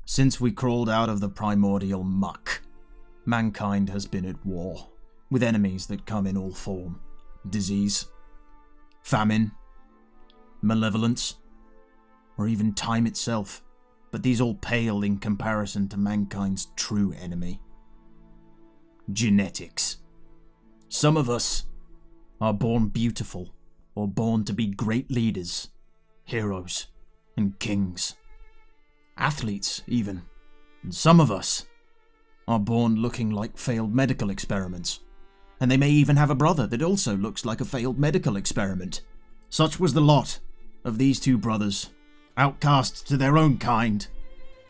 Since we crawled out of the primordial muck, mankind has been at war, with enemies that come in all form. Disease, famine, malevolence, or even time itself. But these all pale in comparison to mankind's true enemy. Genetics. Some of us are born beautiful, or born to be great leaders, heroes, and kings. Athletes, even. And some of us are born looking like failed medical experiments. And they may even have a brother that also looks like a failed medical experiment. Such was the lot of these two brothers, outcasts to their own kind.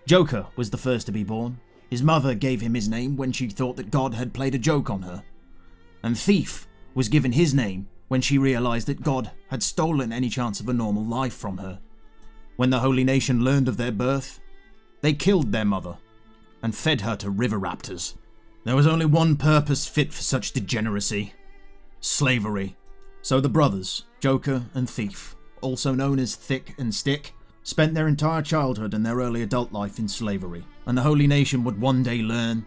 Joker was the first to be born. His mother gave him his name when she thought that God had played a joke on her. And Thief was given his name when she realized that God had stolen any chance of a normal life from her. When the Holy Nation learned of their birth, they killed their mother and fed her to river raptors. There was only one purpose fit for such degeneracy: slavery. So the brothers, Joker and Thief, also known as Thicc and Sticc, spent their entire childhood and their early adult life in slavery. And the Holy Nation would one day learn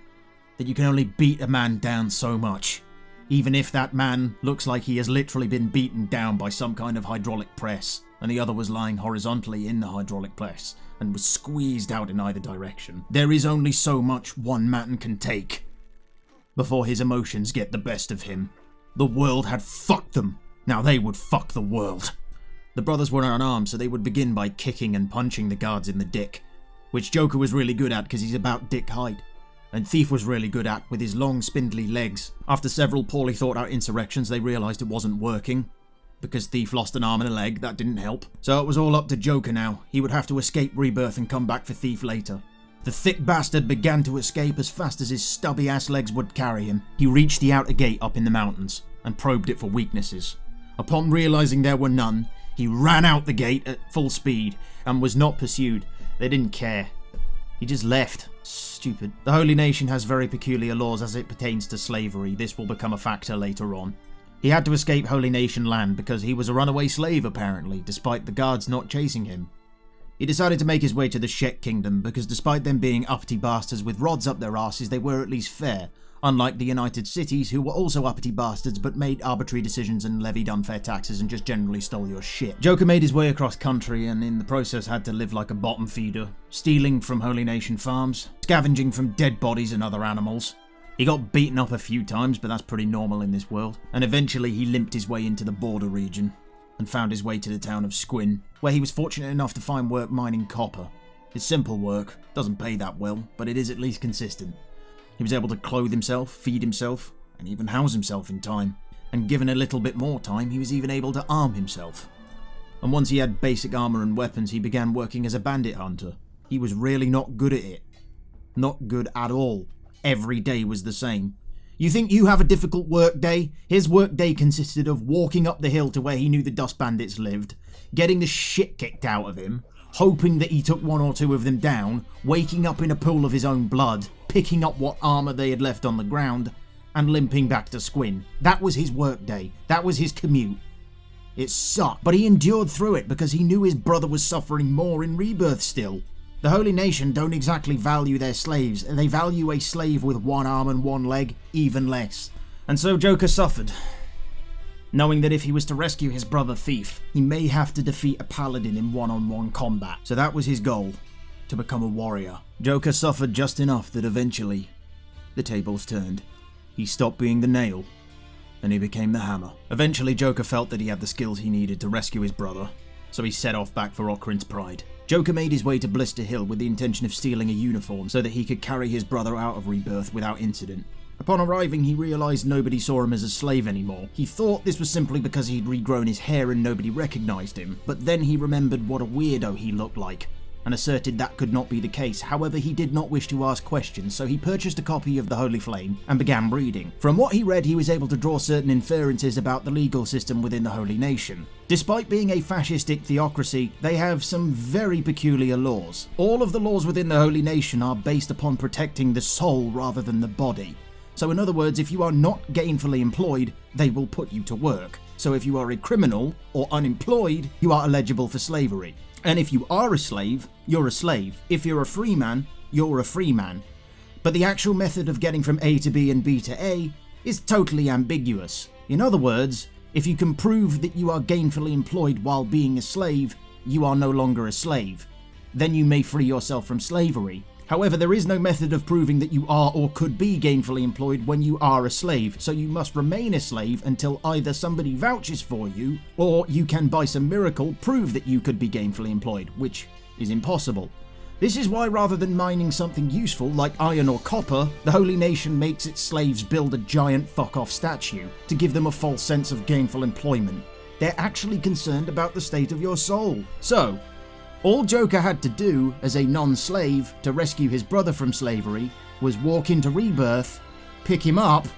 that you can only beat a man down so much, even if that man looks like he has literally been beaten down by some kind of hydraulic press, and the other was lying horizontally in the hydraulic press and was squeezed out in either direction. There is only so much one man can take before his emotions get the best of him. The world had fucked them. Now they would fuck the world. The brothers were unarmed, so they would begin by kicking and punching the guards in the dick, which Joker was really good at because he's about dick height, and Thief was really good at with his long spindly legs. After several poorly thought out insurrections, they realised it wasn't working, because Thief lost an arm and a leg. That didn't help. So it was all up to Joker now. He would have to escape rebirth and come back for Thief later. The thick bastard began to escape as fast as his stubby ass legs would carry him. He reached the outer gate up in the mountains and probed it for weaknesses. Upon realising there were none, he ran out the gate at full speed and was not pursued. They didn't care. He just left. Stupid. The Holy Nation has very peculiar laws as it pertains to slavery. This will become a factor later on. He had to escape Holy Nation land because he was a runaway slave apparently, despite the guards not chasing him. He decided to make his way to the Shek Kingdom because despite them being uppity bastards with rods up their asses, they were at least fair, unlike the United Cities who were also uppity bastards but made arbitrary decisions and levied unfair taxes and just generally stole your shit. Joker made his way across country and in the process had to live like a bottom feeder, stealing from Holy Nation farms, scavenging from dead bodies and other animals. He got beaten up a few times, but that's pretty normal in this world, and eventually he limped his way into the border region and found his way to the town of Squin, where he was fortunate enough to find work mining copper. It's simple work, doesn't pay that well, but it is at least consistent. He was able to clothe himself, feed himself, and even house himself in time. And given a little bit more time, he was even able to arm himself. And once he had basic armor and weapons, he began working as a bandit hunter. He was really not good at it. Not good at all. Every day was the same. You think you have a difficult work day? His work day consisted of walking up the hill to where he knew the dust bandits lived, getting the shit kicked out of him, hoping that he took one or two of them down, waking up in a pool of his own blood, picking up what armor they had left on the ground, and limping back to Squin. That was his work day. That was his commute. It sucked, but he endured through it because he knew his brother was suffering more in rebirth still. The Holy Nation don't exactly value their slaves. They value a slave with one arm and one leg even less. And so Joker suffered, knowing that if he was to rescue his brother Thief, he may have to defeat a paladin in one-on-one combat. So that was his goal, to become a warrior. Joker suffered just enough that eventually the tables turned. He stopped being the nail, and he became the hammer. Eventually Joker felt that he had the skills he needed to rescue his brother, so he set off back for Okryn's Pride. Joker made his way to Blister Hill with the intention of stealing a uniform so that he could carry his brother out of rebirth without incident. Upon arriving, he realised nobody saw him as a slave anymore. He thought this was simply because he'd regrown his hair and nobody recognised him, but then he remembered what a weirdo he looked like, and asserted that could not be the case. However, he did not wish to ask questions, so he purchased a copy of the Holy Flame and began reading. From what he read, he was able to draw certain inferences about the legal system within the Holy Nation. Despite being a fascistic theocracy, they have some very peculiar laws. All of the laws within the Holy Nation are based upon protecting the soul rather than the body. So in other words, if you are not gainfully employed, they will put you to work. So if you are a criminal or unemployed, you are eligible for slavery. And if you are a slave, you're a slave. If you're a free man, you're a free man. But the actual method of getting from A to B and B to A is totally ambiguous. In other words, if you can prove that you are gainfully employed while being a slave, you are no longer a slave. Then you may free yourself from slavery. However, there is no method of proving that you are or could be gainfully employed when you are a slave, so you must remain a slave until either somebody vouches for you, or you can by some miracle prove that you could be gainfully employed, which is impossible. This is why rather than mining something useful like iron or copper, the Holy Nation makes its slaves build a giant fuck-off statue to give them a false sense of gainful employment. They're actually concerned about the state of your soul. So, all Joker had to do as a non-slave to rescue his brother from slavery was walk into Rebirth, pick him up,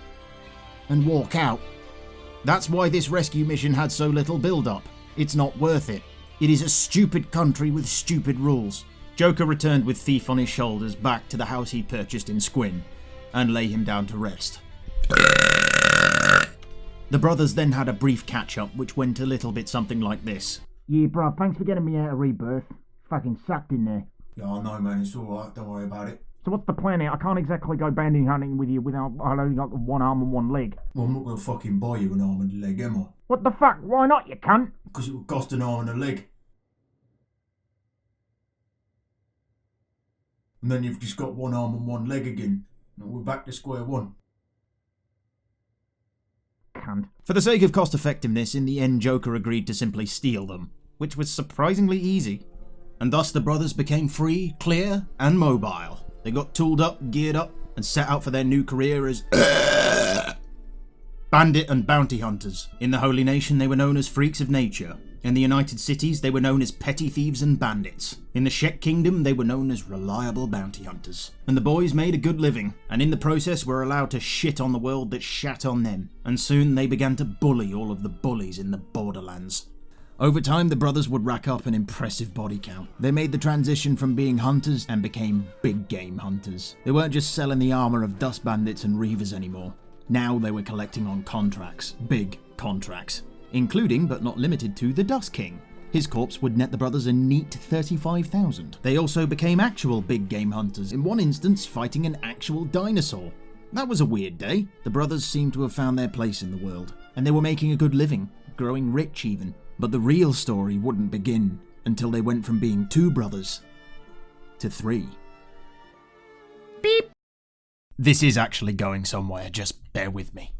and walk out. That's why this rescue mission had so little build-up. It's not worth it. It is a stupid country with stupid rules. Joker returned with Thief on his shoulders back to the house he purchased in Squin, and lay him down to rest. The brothers then had a brief catch-up, which went a little bit something like this. Yeah, bro, thanks for getting me out of Rebirth. Fucking sucked in there. Yeah, I know, man, it's alright, don't worry about it. So what's the plan here? I can't exactly go banding hunting with you without I've only got one arm and one leg. Well, I'm not gonna fucking buy you an arm and a leg, am I? What the fuck? Why not, you cunt? Because it would cost an arm and a leg. And then you've just got one arm and one leg again. And we're back to square one. Cunt. For the sake of cost effectiveness, in the end Joker agreed to simply steal them, which was surprisingly easy. And thus the brothers became free, clear, and mobile. They got tooled up, geared up, and set out for their new career as bandit and bounty hunters. In the Holy Nation they were known as freaks of nature. In the United Cities they were known as petty thieves and bandits. In the Shek Kingdom they were known as reliable bounty hunters. And the boys made a good living, and in the process were allowed to shit on the world that shat on them. And soon they began to bully all of the bullies in the Borderlands. Over time, the brothers would rack up an impressive body count. They made the transition from being hunters and became big game hunters. They weren't just selling the armor of dust bandits and reavers anymore. Now they were collecting on contracts. Big contracts. Including, but not limited to, the Dust King. His corpse would net the brothers a neat 35,000. They also became actual big game hunters, in one instance fighting an actual dinosaur. That was a weird day. The brothers seemed to have found their place in the world, and they were making a good living, growing rich even. But the real story wouldn't begin until they went from being 2 brothers to 3. Beep! This is actually going somewhere, just bear with me.